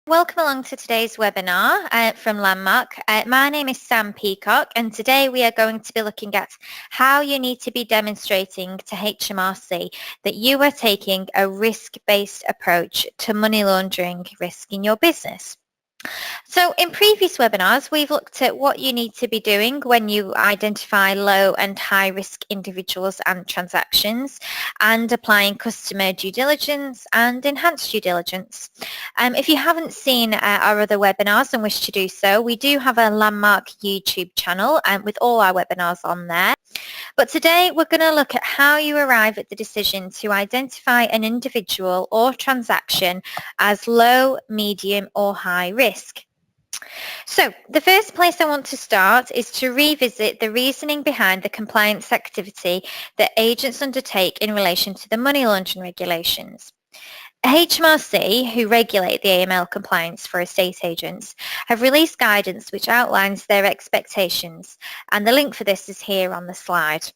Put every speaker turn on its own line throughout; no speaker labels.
Welcome along to today's webinar from Landmark. My name is Sam Peacock, and today we are going to be looking at how you need to be demonstrating to HMRC that you are taking a risk-based approach to money laundering risk in your business. So in previous webinars, we've looked at what you need to be doing when you identify low and high risk individuals and transactions, and applying customer due diligence and enhanced due diligence. If you haven't seen our other webinars and wish to do so, we do have a Landmark YouTube channel with all our webinars on there. But today we're going to look at how you arrive at the decision to identify an individual or transaction as low, medium or high risk. So the first place I want to start is to revisit the reasoning behind the compliance activity that agents undertake in relation to the money laundering regulations. HMRC, who regulate the AML compliance for estate agents, have released guidance which outlines their expectations, and the link for this is here on the slide.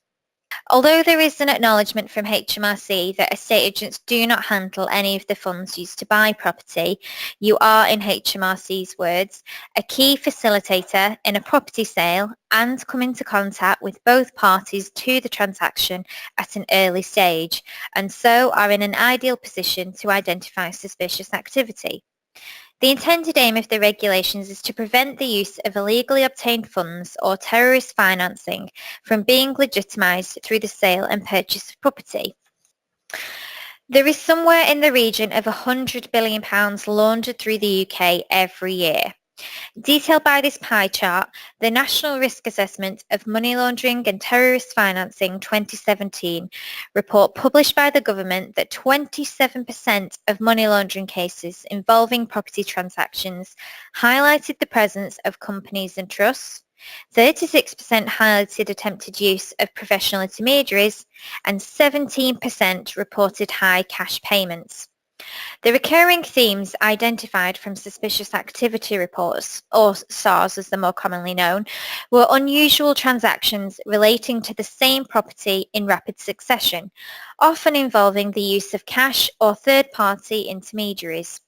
Although there is an acknowledgement from HMRC that estate agents do not handle any of the funds used to buy property, you are, in HMRC's words, a key facilitator in a property sale and come into contact with both parties to the transaction at an early stage, and so are in an ideal position to identify suspicious activity. The intended aim of the regulations is to prevent the use of illegally obtained funds or terrorist financing from being legitimised through the sale and purchase of property. There is somewhere in the region of £100 billion laundered through the UK every year. Detailed by this pie chart, the National Risk Assessment of Money Laundering and Terrorist Financing 2017 report published by the government that 27% of money laundering cases involving property transactions highlighted the presence of companies and trusts, 36% highlighted attempted use of professional intermediaries, and 17% reported high cash payments. The recurring themes identified from suspicious activity reports, or SARS as they're more commonly known, were unusual transactions relating to the same property in rapid succession, often involving the use of cash or third-party intermediaries,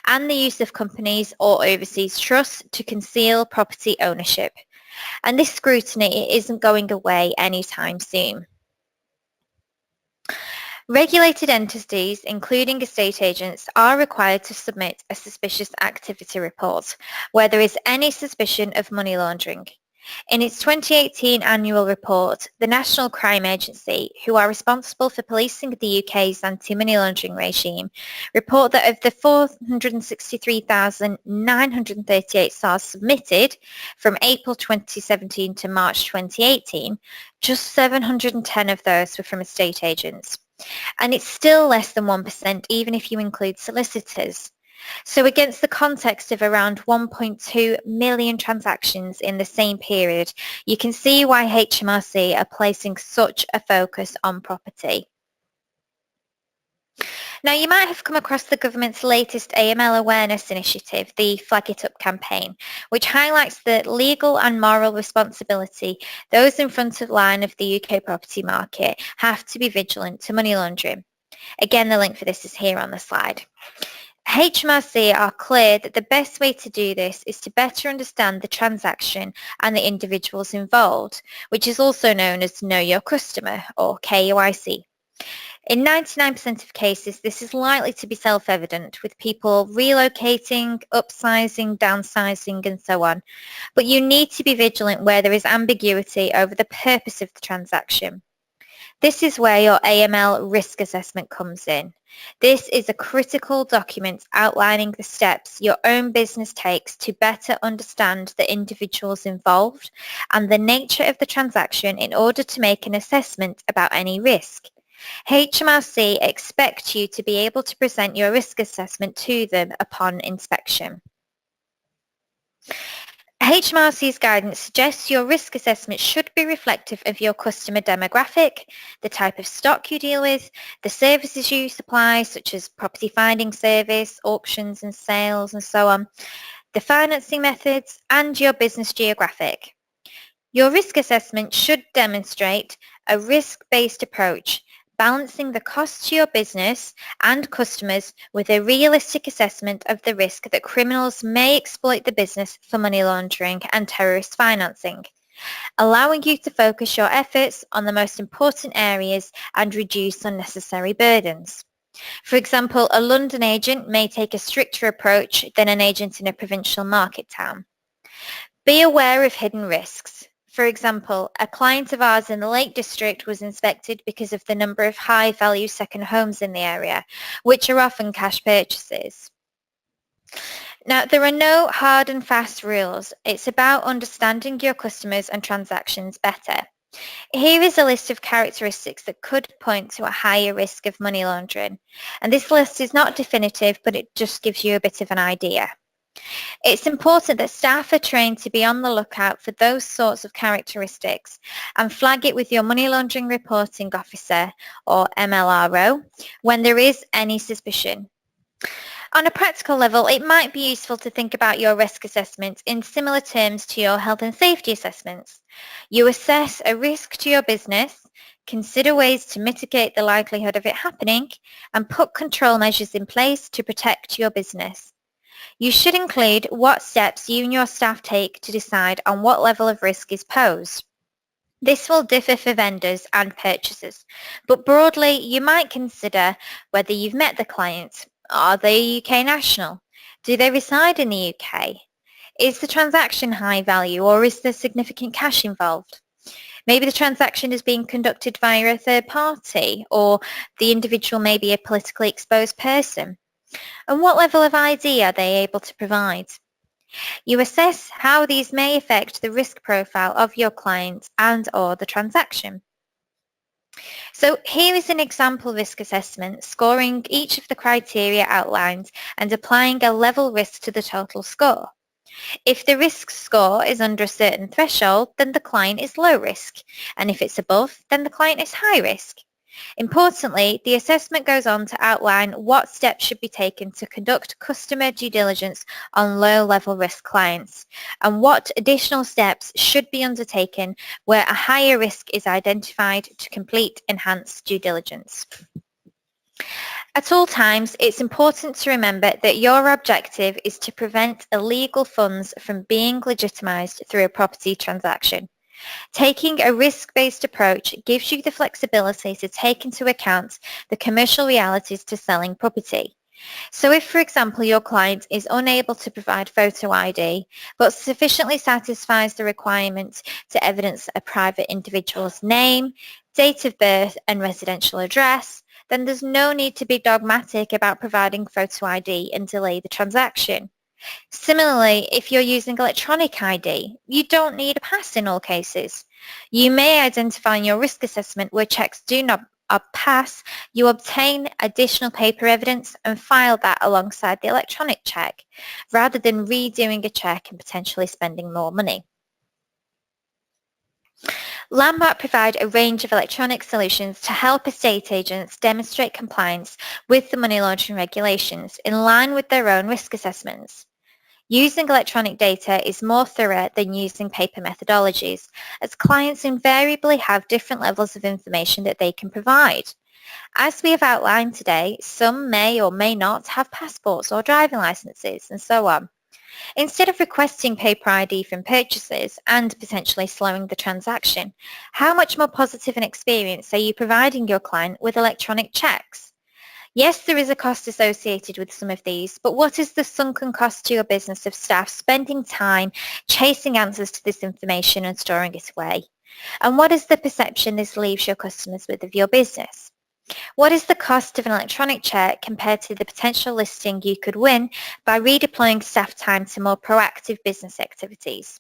and the use of companies or overseas trusts to conceal property ownership. And this scrutiny isn't going away anytime soon. Regulated entities, including estate agents, are required to submit a suspicious activity report where there is any suspicion of money laundering. In its 2018 annual report, the National Crime Agency, who are responsible for policing the UK's anti-money laundering regime, report that of the 463,938 SARS submitted from April 2017 to March 2018, just 710 of those were from estate agents. And it's still less than 1% even if you include solicitors. So against the context of around 1.2 million transactions in the same period, you can see why HMRC are placing such a focus on property. Now, you might have come across the government's latest AML awareness initiative, the Flag It Up campaign, which highlights the legal and moral responsibility those in front of line of the UK property market have to be vigilant to money laundering. Again, the link for this is here on the slide. HMRC are clear that the best way to do this is to better understand the transaction and the individuals involved, which is also known as Know Your Customer, or KYC. In 99% of cases, this is likely to be self-evident, with people relocating, upsizing, downsizing, and so on. But you need to be vigilant where there is ambiguity over the purpose of the transaction. This is where your AML Risk Assessment comes in. This is a critical document outlining the steps your own business takes to better understand the individuals involved and the nature of the transaction in order to make an assessment about any risk. HMRC expect you to be able to present your risk assessment to them upon inspection. HMRC's guidance suggests your risk assessment should be reflective of your customer demographic, the type of stock you deal with, the services you supply, such as property finding service, auctions and sales and so on, the financing methods, and your business geographic. Your risk assessment should demonstrate a risk-based approach balancing the cost to your business and customers with a realistic assessment of the risk that criminals may exploit the business for money laundering and terrorist financing, allowing you to focus your efforts on the most important areas and reduce unnecessary burdens. For example, a London agent may take a stricter approach than an agent in a provincial market town. Be aware of hidden risks. For example, a client of ours in the Lake District was inspected because of the number of high-value second homes in the area, which are often cash purchases. Now, there are no hard and fast rules. It's about understanding your customers and transactions better. Here is a list of characteristics that could point to a higher risk of money laundering. And this list is not definitive, but it just gives you a bit of an idea. It's important that staff are trained to be on the lookout for those sorts of characteristics and flag it with your Money Laundering Reporting Officer, or MLRO, when there is any suspicion. On a practical level, it might be useful to think about your risk assessment in similar terms to your health and safety assessments. You assess a risk to your business, consider ways to mitigate the likelihood of it happening, and put control measures in place to protect your business. You should include what steps you and your staff take to decide on what level of risk is posed. This will differ for vendors and purchasers, but broadly you might consider whether you've met the client. Are they UK national? Do they reside in the UK? Is the transaction high value or is there significant cash involved? Maybe the transaction is being conducted via a third party, or the individual may be a politically exposed person. And what level of ID are they able to provide? You assess how these may affect the risk profile of your client and/or the transaction. So here is an example risk assessment, scoring each of the criteria outlined and applying a level risk to the total score. If the risk score is under a certain threshold, then the client is low risk, and if it's above, then the client is high risk. Importantly, the assessment goes on to outline what steps should be taken to conduct customer due diligence on low-level risk clients and what additional steps should be undertaken where a higher risk is identified to complete enhanced due diligence. At all times, it's important to remember that your objective is to prevent illegal funds from being legitimised through a property transaction. Taking a risk-based approach gives you the flexibility to take into account the commercial realities to selling property. So if, for example, your client is unable to provide photo ID but sufficiently satisfies the requirement to evidence a private individual's name, date of birth and residential address, then there's no need to be dogmatic about providing photo ID and delay the transaction. Similarly, if you're using electronic ID, you don't need a pass in all cases. You may identify in your risk assessment where checks do not pass, you obtain additional paper evidence and file that alongside the electronic check, rather than redoing a check and potentially spending more money. Landmark provide a range of electronic solutions to help estate agents demonstrate compliance with the money laundering regulations in line with their own risk assessments. Using electronic data is more thorough than using paper methodologies, as clients invariably have different levels of information that they can provide. As we have outlined today, some may or may not have passports or driving licenses and so on. Instead of requesting paper ID from purchasers and potentially slowing the transaction, how much more positive an experience are you providing your client with electronic checks? Yes, there is a cost associated with some of these, but what is the sunken cost to your business of staff spending time chasing answers to this information and storing it away? And what is the perception this leaves your customers with of your business? What is the cost of an electronic check compared to the potential listing you could win by redeploying staff time to more proactive business activities?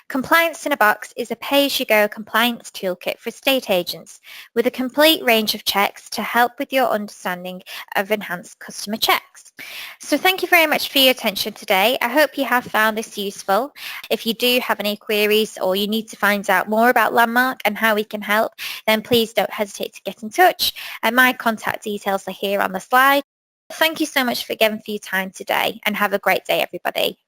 Compliance in a Box is a pay-as-you-go compliance toolkit for estate agents with a complete range of checks to help with your understanding of enhanced customer checks. So thank you very much for your attention today. I hope you have found this useful. If you do have any queries or you need to find out more about Landmark and how we can help, then please don't hesitate to get in touch. And my contact details are here on the slide. Thank you so much again for your time today and have a great day, everybody.